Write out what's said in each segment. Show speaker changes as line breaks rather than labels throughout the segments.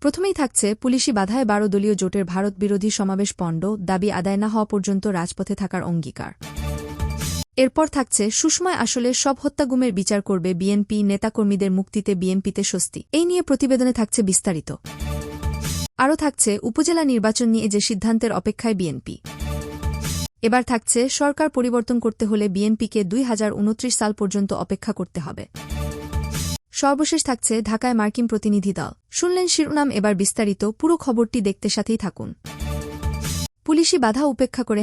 প্রথমেই থাকছে পুলিশি বাধায় ১২ দলীয় জোটের ভারত বিরোধী সমাবেশ পণ্ড, দাবি আদায় না হওয়া পর্যন্ত রাজপথে থাকার অঙ্গীকার। এরপর থাকছে সুষমায় আসলে সব হত্যাগুমের বিচার করবে বিএনপি, নেতাকর্মীদের মুক্তিতে বিএনপিতে স্বস্তি। এই নিয়ে প্রতিবেদনে থাকছে বিস্তারিত। আরও থাকছে উপজেলা নির্বাচন নিয়ে যে সিদ্ধান্তের অপেক্ষায় বিএনপি। এবার থাকছে সরকার পরিবর্তন করতে হলে বিএনপিকে ২০২৯ সাল পর্যন্ত অপেক্ষা করতে হবে। সর্বশেষ থাকছে ঢাকায় মার্কিন প্রতিনিধি দল। শুনলেন শিরোনাম, এবার বিস্তারিত। পুরো খবরটি দেখতে সাথেই থাকুন। পুলিশি বাধা উপেক্ষা করে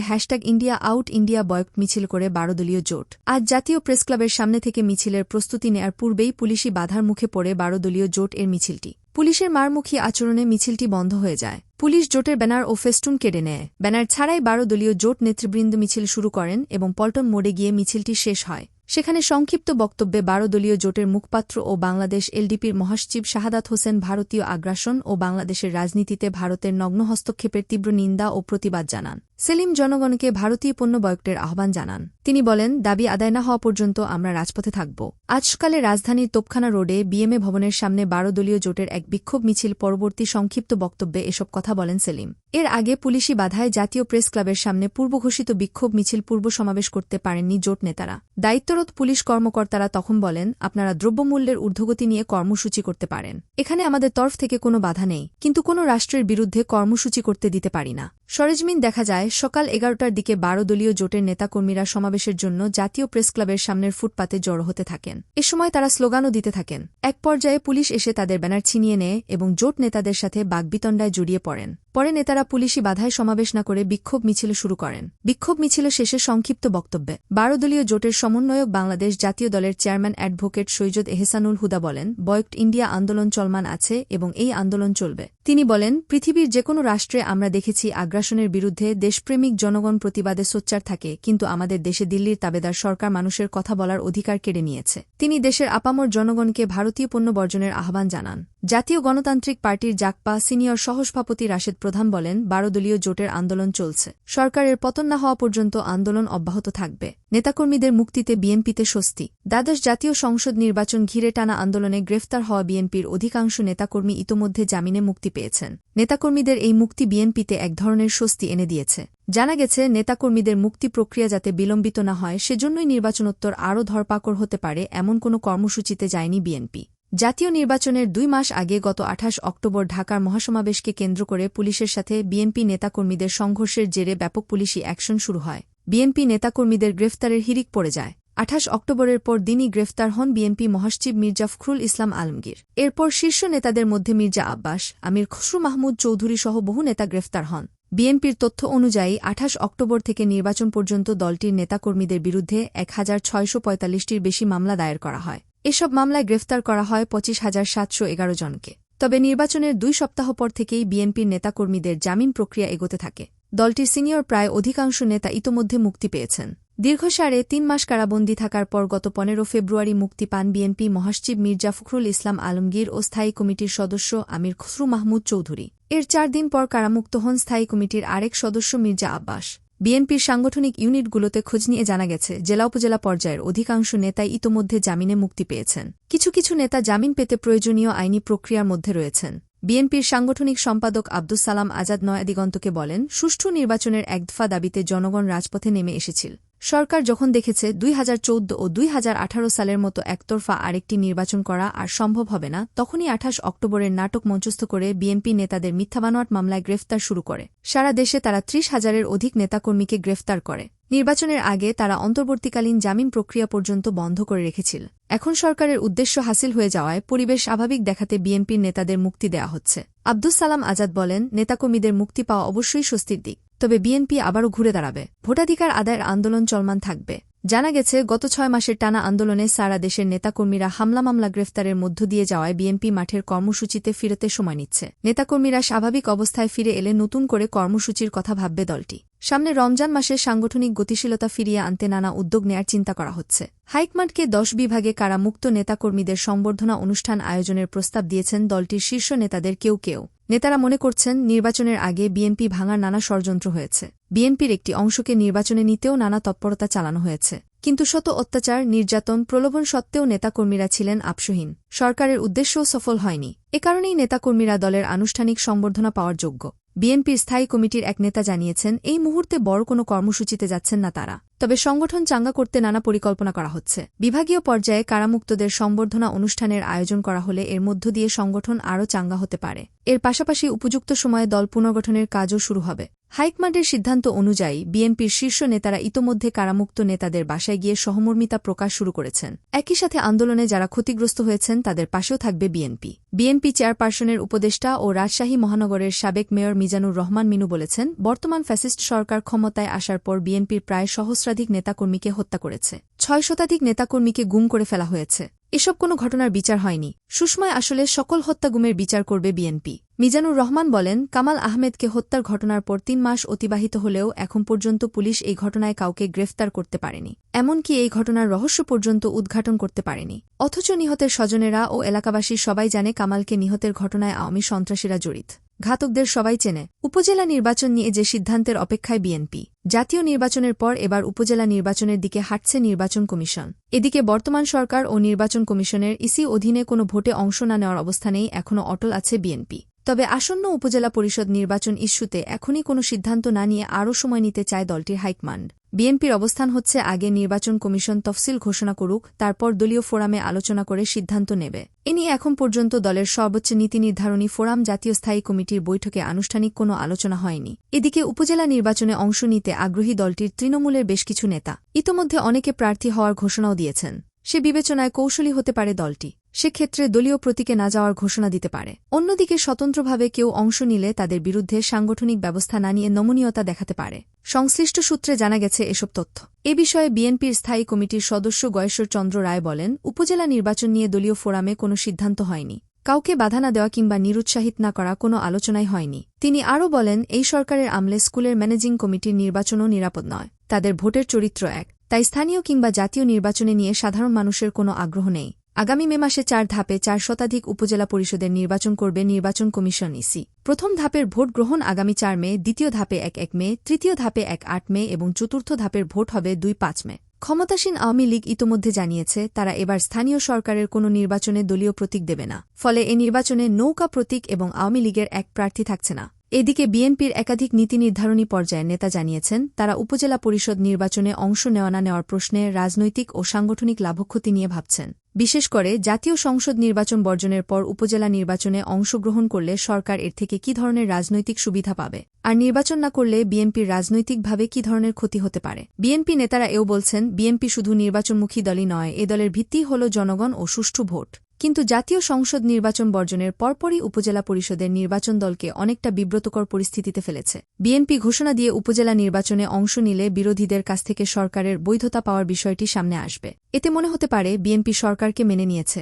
#ইন্ডিয়া আউট ইন্ডিয়া বয়কট মিছিল করে ১২ দলীয় জোট। আজ জাতীয় প্রেসক্লাবের সামনে থেকে মিছিলের প্রস্তুতি নেয়ার পূর্বেই পুলিশি বাধার মুখে পড়ে ১২ দলীয় জোট এর মিছিলটি। পুলিশের মারমুখী আচরণে মিছিলটি বন্ধ হয়ে যায়। পুলিশ জোটের ব্যানার ও ফেস্টুন কেড়ে নেয়। ব্যানার ছাড়াই ১২ দলীয় জোট নেতৃবৃন্দ মিছিল শুরু করেন এবং পল্টন মোড়ে গিয়ে মিছিলটি শেষ হয়। সেখানে সংক্ষিপ্ত বক্তব্যে ১২ দলীয় জোটের মুখপাত্র ও বাংলাদেশ এলডিপির মহাসচিব শাহাদাত হোসেন ভারতীয় আগ্রাসন ও বাংলাদেশের রাজনীতিতে ভারতের নগ্ন হস্তক্ষেপের তীব্র নিন্দা ও প্রতিবাদ জানান। সেলিম জনগণকে ভারতীয় পণ্য বয়কটের আহ্বান জানান। তিনি বলেন, দাবি আদায় না হওয়া পর্যন্ত আমরা রাজপথে থাকব। আজ সকালে রাজধানীর তোপখানা রোডে বিএমএ ভবনের সামনে ১২ দলীয় জোটের এক বিক্ষোভ মিছিল পরবর্তী সংক্ষিপ্ত বক্তব্যে এসব কথা বলেন সেলিম। এর আগে পুলিশি বাধায় জাতীয় প্রেস ক্লাবের সামনে পূর্বঘোষিত বিক্ষোভ মিছিল পূর্ব সমাবেশ করতে পারেননি জোট নেতারা। দায়িত্বরত পুলিশ কর্মকর্তারা তখন বলেন, আপনারা দ্রব্যমূল্যের ঊর্ধ্বগতি নিয়ে কর্মসূচি করতে পারেন। এখানে আমাদের তরফ থেকে কোনো বাধা নেই, কিন্তু কোনো রাষ্ট্রের বিরুদ্ধে কর্মসূচি করতে দিতে পারি না। সরেজমিন দেখা যায়, সকাল ১১টার দিকে ১২ দলীয় জোটের নেতাকর্মীরা সমাবেশের জন্য জাতীয় প্রেসক্লাবের সামনের ফুটপাতে জড়ো হতে থাকেন। এ সময় তারা স্লোগানও দিতে থাকেন। এক পর্যায়ে পুলিশ এসে তাদের ব্যানার ছিনিয়ে নেয় এবং জোট নেতাদের সাথে বাগবিতণ্ডায় জড়িয়ে পড়েন। পরে নেতারা পুলিশি বাধায় সমাবেশ না করে বিক্ষোভ মিছিল শুরু করেন। বিক্ষোভ মিছিল শেষে সংক্ষিপ্ত বক্তব্যে ১২ দলীয় জোটের সমন্বয়ক বাংলাদেশ জাতীয় দলের চেয়ারম্যান অ্যাডভোকেট সৈয়দ এহসানুল হুদা বলেন, বয়কট ইন্ডিয়া আন্দোলন চলমান আছে এবং এই আন্দোলন চলবে। তিনি বলেন, পৃথিবীর যেকোনো রাষ্ট্রে আমরা দেখেছি আগ্রাসনের বিরুদ্ধে দেশপ্রেমিক জনগণ প্রতিবাদে সোচ্চার থাকে, কিন্তু আমাদের দেশে দিল্লির তাবেদার সরকার মানুষের কথা বলার অধিকার কেড়ে নিয়েছে। তিনি দেশের আপামর জনগণকে ভারতীয় পণ্য বর্জনের আহ্বান জানান। জাতীয় গণতান্ত্রিক পার্টির জাকপা সিনিয়র সহসভাপতি রাশেদ প্রধান বলেন, ১২ দলীয় জোটের আন্দোলন চলছে। সরকারের পতন না হওয়া পর্যন্ত আন্দোলন অব্যাহত থাকবে। নেতাকর্মীদের মুক্তিতে বিএনপিতে স্বস্তি। দ্বাদশ জাতীয় সংসদ নির্বাচন ঘিরে টানা আন্দোলনে গ্রেফতার হওয়া বিএনপির অধিকাংশ নেতাকর্মী ইতোমধ্যে জামিনে মুক্তি পেয়েছেন। নেতাকর্মীদের এই মুক্তি বিএনপিতে এক ধরনের স্বস্তি এনে দিয়েছে। জানা গেছে, নেতাকর্মীদের মুক্তি প্রক্রিয়া যাতে বিলম্বিত না হয় সেজন্যই নির্বাচনোত্তর আরও ধরপাকড় হতে পারে এমন কোনো কর্মসূচিতে যায়নি বিএনপি। জাতীয় নির্বাচনের ২ মাস আগে গত ২৮ অক্টোবর ঢাকার মহাসমাবেশকে কেন্দ্র করে পুলিশের সাথে বিএনপি নেতাকর্মীদের সংঘর্ষের জেরে ব্যাপক পুলিশি অ্যাকশন শুরু হয়। বিএনপি নেতাকর্মীদের গ্রেফতারের হিড়িক পড়ে যায়। ২৮ অক্টোবরের পর দিনই গ্রেফতার হন বিএনপি মহাসচিব মির্জা ফখরুল ইসলাম আলমগীর। এরপর শীর্ষ নেতাদের মধ্যে মির্জা আব্বাস, আমির খসরু মাহমুদ চৌধুরী সহ বহু নেতা গ্রেফতার হন। বিএনপির তথ্য অনুযায়ী ২৮ অক্টোবর থেকে নির্বাচন পর্যন্ত দলটির নেতাকর্মীদের বিরুদ্ধে ১,৬৪৫টির বেশি মামলা দায়ের করা হয়। এসব মামলায় গ্রেফতার করা হয় ২৫,৭১১ জনকে। তবে নির্বাচনের ২ সপ্তাহ পর থেকেই বিএনপির নেতাকর্মীদের জামিন প্রক্রিয়া এগোতে থাকে। দলটির সিনিয়র প্রায় অধিকাংশ নেতা ইতোমধ্যে মুক্তি পেয়েছেন। দীর্ঘ ৩.৫ মাস কারাবন্দী থাকার পর গত ১৫ ফেব্রুয়ারি মুক্তি পান বিএনপি মহাসচিব মির্জা ফখরুল ইসলাম আলমগীর ও স্থায়ী কমিটির সদস্য আমির খসরু মাহমুদ চৌধুরী। এর ৪ দিন পর কারামুক্ত হন স্থায়ী কমিটির আরেক সদস্য মির্জা আব্বাস। বিএনপির সাংগঠনিক ইউনিটগুলোতে খোঁজ নিয়ে জানা গেছে, জেলা উপজেলা পর্যায়ের অধিকাংশ নেতাই ইতোমধ্যে জামিনে মুক্তি পেয়েছেন। কিছু কিছু নেতা জামিন পেতে প্রয়োজনীয় আইনি প্রক্রিয়ার মধ্যে রয়েছেন। বিএনপির সাংগঠনিক সম্পাদক আব্দুস সালাম আজাদ নয়াদিগন্তকে বলেন, সুষ্ঠু নির্বাচনের একদফা দাবিতে জনগণ রাজপথে নেমে এসেছিল। সরকার যখন দেখেছে ২০১৪ ও ২০১৮ সালের মতো একতরফা আরেকটি নির্বাচন করা আর সম্ভব হবে না, তখনই ২৮ অক্টোবরের নাটক মঞ্চস্থ করে বিএনপি নেতাদের মিথ্যাবানোয়াট মামলায় গ্রেফতার শুরু করে। সারা দেশে তারা ৩০,০০০-এর অধিক নেতাকর্মীকে গ্রেফতার করে। নির্বাচনের আগে তারা অন্তর্বর্তীকালীন জামিন প্রক্রিয়া পর্যন্ত বন্ধ করে রেখেছিল। এখন সরকারের উদ্দেশ্য হাসিল হয়ে যাওয়ায় পরিবেশ স্বাভাবিক দেখাতে বিএনপির নেতাদের মুক্তি দেওয়া হচ্ছে। আব্দুস সালাম আজাদ বলেন, নেতাকর্মীদের মুক্তি পাওয়া অবশ্যই স্বস্তির দিক, তবে বিএনপি আবারও ঘুরে দাঁড়াবে। ভোটাধিকার আদায়ের আন্দোলন চলমান থাকবে। জানা গেছে, গত ৬ মাসের টানা আন্দোলনে সারা দেশের নেতাকর্মীরা হামলা মামলা গ্রেফতারের মধ্য দিয়ে যাওয়ায় বিএনপি মাঠের কর্মসূচিতে ফিরতে সময় নিচ্ছে। নেতাকর্মীরা স্বাভাবিক অবস্থায় ফিরে এলে নতুন করে কর্মসূচির কথা ভাববে দলটি। সামনে রমজান মাসে সাংগঠনিক গতিশীলতা ফিরিয়ে আনতে নানা উদ্যোগ নেয়ার চিন্তা করা হচ্ছে। হাইকমান্ডকে ১০ বিভাগে কারামুক্ত নেতাকর্মীদের সংবর্ধনা অনুষ্ঠান আয়োজনের প্রস্তাব দিয়েছেন দলটির শীর্ষ নেতাদের কেউ কেউ। নেতারা মনে করছেন নির্বাচনের আগে বিএনপি ভাঙার নানা ষড়যন্ত্র হয়েছে। বিএনপির একটি অংশকে নির্বাচনে নিতেও নানা তৎপরতা চালানো হয়েছে। কিন্তু শত অত্যাচার, নির্যাতন, প্রলোভন সত্ত্বেও নেতাকর্মীরা ছিলেন আপসহীন। সরকারের উদ্দেশ্যও সফল হয়নি। এ কারণেই নেতাকর্মীরা দলের আনুষ্ঠানিক সংবর্ধনা পাওয়ার যোগ্য। বিএনপির স্থায়ী কমিটির এক নেতা জানিয়েছেন, এই মুহূর্তে বড় কোনো কর্মসূচিতে যাচ্ছেন না তারা। তবে সংগঠন চাঙ্গা করতে নানা পরিকল্পনা করা হচ্ছে। বিভাগীয় পর্যায়ে কারামুক্তদের সংবর্ধনা অনুষ্ঠানের আয়োজন করা হলে এর মধ্য দিয়ে সংগঠন আরও চাঙ্গা হতে পারে। এর পাশাপাশি উপযুক্ত সময়ে দল পুনর্গঠনের কাজও শুরু হবে। হাইকমান্ডের সিদ্ধান্ত অনুযায়ী বিএনপির শীর্ষ নেতারা ইতোমধ্যে কারামুক্ত নেতাদের বাসায় গিয়ে সহমর্মিতা প্রকাশ শুরু করেছেন। একই সাথে আন্দোলনে যারা ক্ষতিগ্রস্ত হয়েছেন তাদের পাশেও থাকবে বিএনপি। বিএনপি চেয়ারপারসনের উপদেষ্টা ও রাজশাহী মহানগরের সাবেক মেয়র মিজানুর রহমান মিনু বলেছেন, বর্তমান ফ্যাসিস্ট সরকার ক্ষমতায় আসার পর বিএনপির প্রায় সহস্রাধিক নেতাকর্মীকে হত্যা করেছে। ৬ শতাধিক নেতাকর্মীকে গুম করে ফেলা হয়েছে। এসব কোনো ঘটনার বিচার হয়নি। সুষমায় আসলে সকল হত্যা গুমের বিচার করবে বিএনপি। মিজানুর রহমান বলেন, কামাল আহমেদকে হত্যার ঘটনার পর ৩ মাস অতিবাহিত হলেও এখন পর্যন্ত পুলিশ এই ঘটনায় কাউকে গ্রেফতার করতে পারেনি। এমনকি এই ঘটনার রহস্য পর্যন্ত উদ্ঘাটন করতে পারেনি। অথচ নিহতের স্বজনেরা ও এলাকাবাসী সবাই জানে কামালকে নিহতের ঘটনায় আওয়ামী সন্ত্রাসীরা জড়িত। ঘাতকদের সবাই চেনে। উপজেলা নির্বাচন নিয়ে যে সিদ্ধান্তের অপেক্ষায় বিএনপি। জাতীয় নির্বাচনের পর এবার উপজেলা নির্বাচনের দিকে হাঁটছে নির্বাচন কমিশন। এদিকে বর্তমান সরকার ও নির্বাচন কমিশনের ইসি অধীনে কোনো ভোটে অংশ না নেওয়ার অবস্থানেই এখনও অটল আছে বিএনপি। তবে আসন্ন উপজেলা পরিষদ নির্বাচন ইস্যুতে এখনই কোনো সিদ্ধান্ত না নিয়ে আরও সময় নিতে চায় দলটির হাইকমান্ড। বিএনপির অবস্থান হচ্ছে, আগে নির্বাচন কমিশন তফসিল ঘোষণা করুক, তারপর দলীয় ফোরামে আলোচনা করে সিদ্ধান্ত নেবে। এ নিয়ে এখন পর্যন্ত দলের সর্বোচ্চ নীতি নির্ধারণী ফোরাম জাতীয় স্থায়ী কমিটির বৈঠকে আনুষ্ঠানিক কোনো আলোচনা হয়নি। এদিকে উপজেলা নির্বাচনে অংশ নিতে আগ্রহী দলটির তৃণমূলের বেশ কিছু নেতা ইতোমধ্যে অনেকে প্রার্থী হওয়ার ঘোষণাও দিয়েছেন। সে বিবেচনায় কৌশলী হতে পারে দলটি। সেক্ষেত্রে দলীয় প্রতীকে না যাওয়ার ঘোষণা দিতে পারে। অন্যদিকে স্বতন্ত্রভাবে কেউ অংশ নিলে তাদের বিরুদ্ধে সাংগঠনিক ব্যবস্থা না নিয়ে নমনীয়তা দেখাতে পারে। সংশ্লিষ্ট সূত্রে জানা গেছে এসব তথ্য। এ বিষয়ে বিএনপির স্থায়ী কমিটির সদস্য গয়েশ্বর চন্দ্র রায় বলেন, উপজেলা নির্বাচন নিয়ে দলীয় ফোরামে কোনো সিদ্ধান্ত হয়নি। কাউকে বাধা না দেওয়া কিংবা নিরুৎসাহিত না করা কোনো আলোচনাই হয়নি। তিনি আরও বলেন, এই সরকারের আমলে স্কুলের ম্যানেজিং কমিটির নির্বাচনও নিরাপদ নয়। তাদের ভোটের চরিত্র এক। তাই স্থানীয় কিংবা জাতীয় নির্বাচনে নিয়ে সাধারণ মানুষের কোনো আগ্রহ নেই। আগামী মে মাসে ৪ ধাপে ৪ শতাধিক উপজেলা পরিষদের নির্বাচন করবে নির্বাচন কমিশন ইসি। প্রথম ধাপের ভোট গ্রহণ আগামী ৪ মে, দ্বিতীয় ধাপে ১ মে, তৃতীয় ধাপে ১ মে এবং চতুর্থ ধাপের ভোট হবে ২-৫ মে। ক্ষমতাসীন আওয়ামী লীগ ইতোমধ্যে জানিয়েছে, তারা এবার স্থানীয় সরকারের কোনো নির্বাচনে দলীয় প্রতীক দেবে না। ফলে এ নির্বাচনে নৌকা প্রতীক এবং আওয়ামী লীগের এক প্রার্থী থাকছে না। এদিকে বিএনপির একাধিক নীতি নির্ধারণী পর্যায়ের নেতা জানিয়েছেন, তারা উপজেলা পরিষদ নির্বাচনে অংশ নেওয়া না নেওয়ার প্রশ্নে রাজনৈতিক ও সাংগঠনিক লাভক্ষতি নিয়ে ভাবছেন। বিশেষ করে জাতীয় সংসদ নির্বাচন বর্জনের পর উপজেলা নির্বাচনে অংশগ্রহণ করলে সরকার এর থেকে কী ধরনের রাজনৈতিক সুবিধা পাবে, আর নির্বাচন না করলে বিএনপির রাজনৈতিকভাবে কী ধরনের ক্ষতি হতে পারে। বিএনপি নেতারা এও বলছেন, বিএনপি শুধু নির্বাচনমুখী দলই নয়, এ দলের ভিত্তিই হল জনগণ ও সুষ্ঠু ভোট। কিন্তু জাতীয় সংসদ নির্বাচন বর্জনের পরপরই উপজেলা পরিষদের নির্বাচন দলকে অনেকটা বিব্রতকর পরিস্থিতিতে ফেলেছে। বিএনপি ঘোষণা দিয়ে উপজেলা নির্বাচনে অংশ নিলে বিরোধীদের কাছ থেকে সরকারের বৈধতা পাওয়ার বিষয়টি সামনে আসবে। এতে মনে হতে পারে বিএনপি সরকারকে মেনে নিয়েছে।